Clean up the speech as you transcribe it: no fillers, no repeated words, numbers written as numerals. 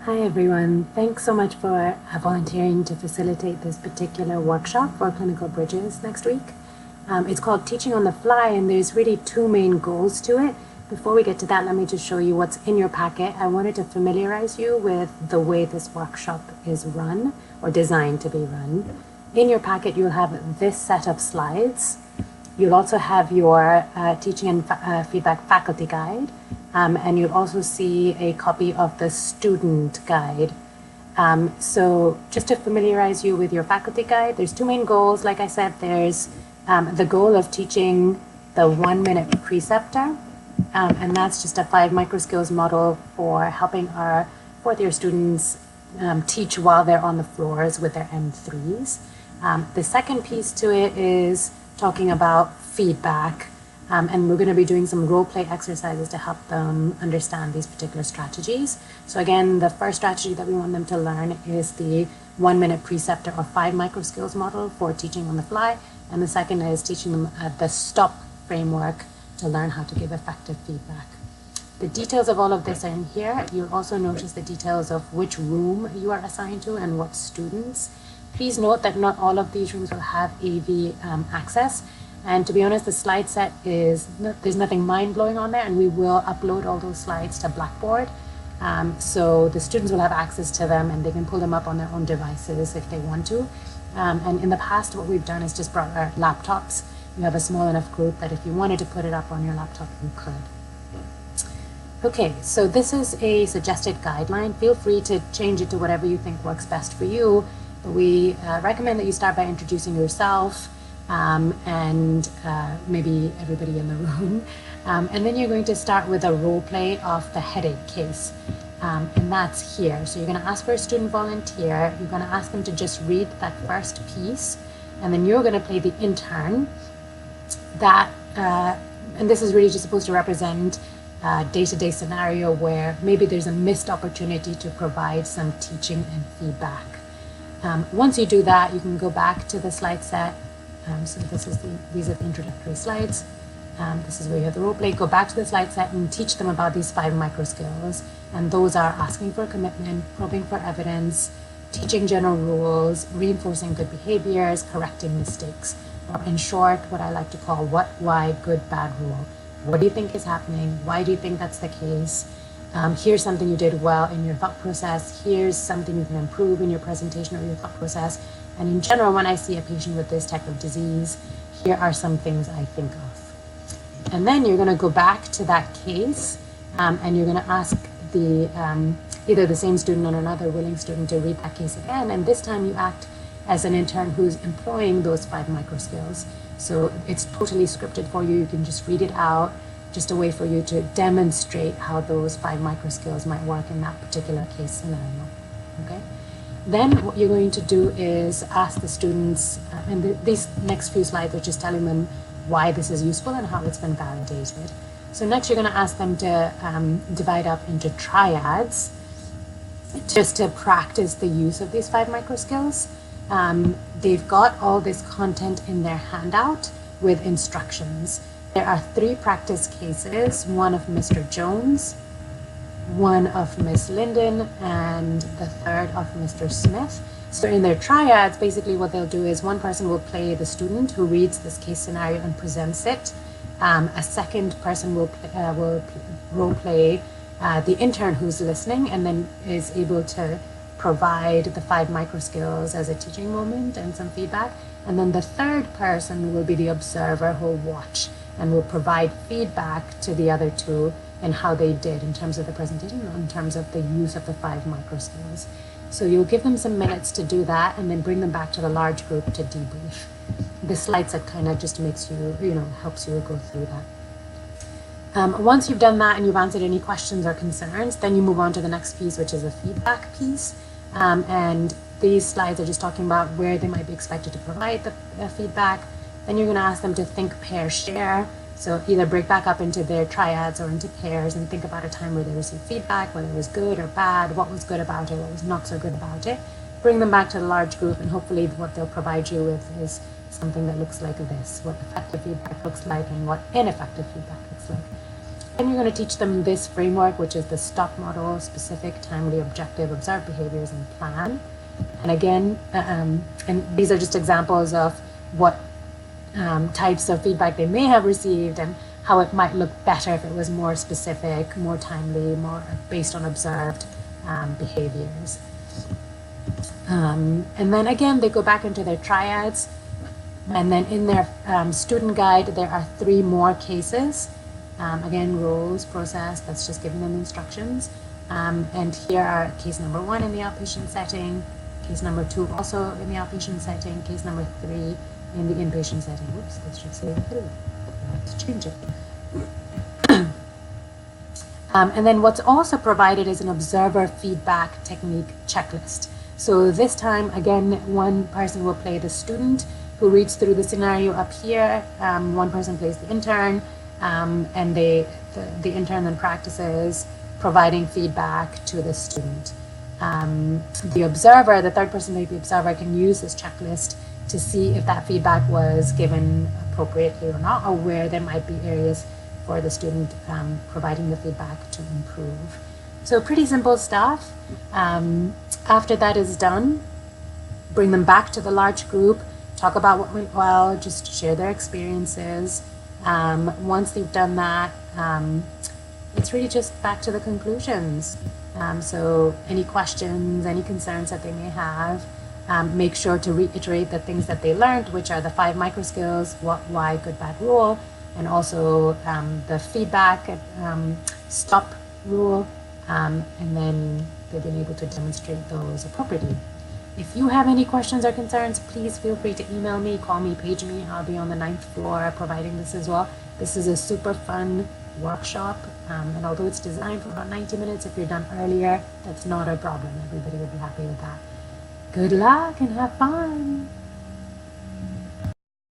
Hi everyone, thanks so much for volunteering to facilitate this particular workshop for Clinical Bridges next week. It's called Teaching on the Fly, and there's really two main goals to it. Before we get to that, let me just show you what's in your packet. I wanted to familiarize you with the way this workshop is run or designed to be run. In your packet, you'll have this set of slides. You'll also have your teaching and feedback faculty guide, and you'll also see a copy of the student guide. So just to familiarize you with your faculty guide, there's two main goals. Like I said, there's the goal of teaching the 1 minute preceptor, and that's just a 5 microskills model for helping our fourth year students teach while they're on the floors with their M3s. The second piece to it is talking about feedback, and we're going to be doing some role play exercises to help them understand these particular strategies. So again, the first strategy that we want them to learn is the 1 minute preceptor or 5 microskills model for teaching on the fly, and the second is teaching them the STOP framework to learn how to give effective feedback. The details of all of this are in here. You'll also notice the details of which room you are assigned to and what students. Please note that not all of these rooms will have AV access. And to be honest, the slide set there's nothing mind-blowing on there, and we will upload all those slides to Blackboard. So the students will have access to them and they can pull them up on their own devices if they want to. And in the past, what we've done is just brought our laptops. You have a small enough group that if you wanted to put it up on your laptop, you could. Okay, so this is a suggested guideline. Feel free to change it to whatever you think works best for you. But we recommend that you start by introducing yourself and maybe everybody in the room. And then you're going to start with a role play of the headache case. And that's here. So you're going to ask for a student volunteer. You're going to ask them to just read that first piece. And then you're going to play the intern. And this is really just supposed to represent a day-to-day scenario where maybe there's a missed opportunity to provide some teaching and feedback. Once you do that, you can go back to the slide set. So these are the introductory slides. This is where you have the role play. Go back to the slide set and teach them about these 5 microskills. And those are asking for commitment, probing for evidence, teaching general rules, reinforcing good behaviors, correcting mistakes. Or in short, what I like to call what, why, good, bad rule. What do you think is happening? Why do you think that's the case? Here's something you did well in your thought process. Here's something you can improve in your presentation or your thought process. And in general, when I see a patient with this type of disease, here are some things I think of. And then you're going to go back to that case, and you're going to ask either the same student or another willing student to read that case again. And this time you act as an intern who's employing those 5 microskills. So it's totally scripted for you. You can just read it out. Just a way for you to demonstrate how those 5 microskills might work in that particular case scenario. Okay. Then what you're going to do is ask the students, and these next few slides are just telling them why this is useful and how it's been validated. So next you're going to ask them to divide up into triads just to practice the use of these 5 microskills. They've got all this content in their handout with instructions. There are 3 practice cases, one of Mr. Jones, one of Miss Linden, and the third of Mr. Smith. So in their triads, basically what they'll do is one person will play the student who reads this case scenario and presents it. A second person will role play the intern who's listening and then is able to provide the 5 microskills as a teaching moment and some feedback. And then the third person will be the observer who will watch and will provide feedback to the other 2 and how they did in terms of the presentation, in terms of the use of the 5 microskills. So you'll give them some minutes to do that and then bring them back to the large group to debrief. The slide set kind of just makes you, helps you go through that. Once you've done that and you've answered any questions or concerns, then you move on to the next piece, which is a feedback piece. And these slides are just talking about where they might be expected to provide the feedback. Then you're going to ask them to think, pair, share. So either break back up into their triads or into pairs and think about a time where they received feedback, whether it was good or bad, what was good about it, what was not so good about it. Bring them back to the large group, and hopefully what they'll provide you with is something that looks like this, what effective feedback looks like and what ineffective feedback looks like. Then you're going to teach them this framework, which is the STOP model: specific, timely, objective, observe behaviors, and plan. And again, and these are just examples of what types of feedback they may have received and how it might look better if it was more specific, more timely, more based on observed behaviors. And then again, they go back into their triads. And then in their student guide, there are 3 more cases. Again, roles, process, that's just giving them instructions. And here are case number 1 in the outpatient setting, case number 2 also in the outpatient setting, case number 3 in the inpatient setting. Whoops, this should say 3. Let's change it. And then what's also provided is an observer feedback technique checklist. So this time, again, one person will play the student who reads through the scenario up here. One person plays the intern, and the intern then practices providing feedback to the student. The observer, the third person, maybe observer, can use this checklist to see if that feedback was given appropriately or not, or where there might be areas for the student providing the feedback to improve. So pretty simple stuff. After that is done, bring them back to the large group, talk about what went well, just share their experiences. Once they've done that, it's really just back to the conclusions. So any questions, any concerns that they may have, make sure to reiterate the things that they learned, which are the 5 micro skills: what, why, good, bad, rule, and also the feedback, stop rule, and then they've been able to demonstrate those appropriately. If you have any questions or concerns, please feel free to email me, call me, page me. I'll be on the 9th floor providing this as well. This is a super fun workshop, and although it's designed for about 90 minutes, if you're done earlier, that's not a problem. Everybody will be happy with that. Good luck and have fun.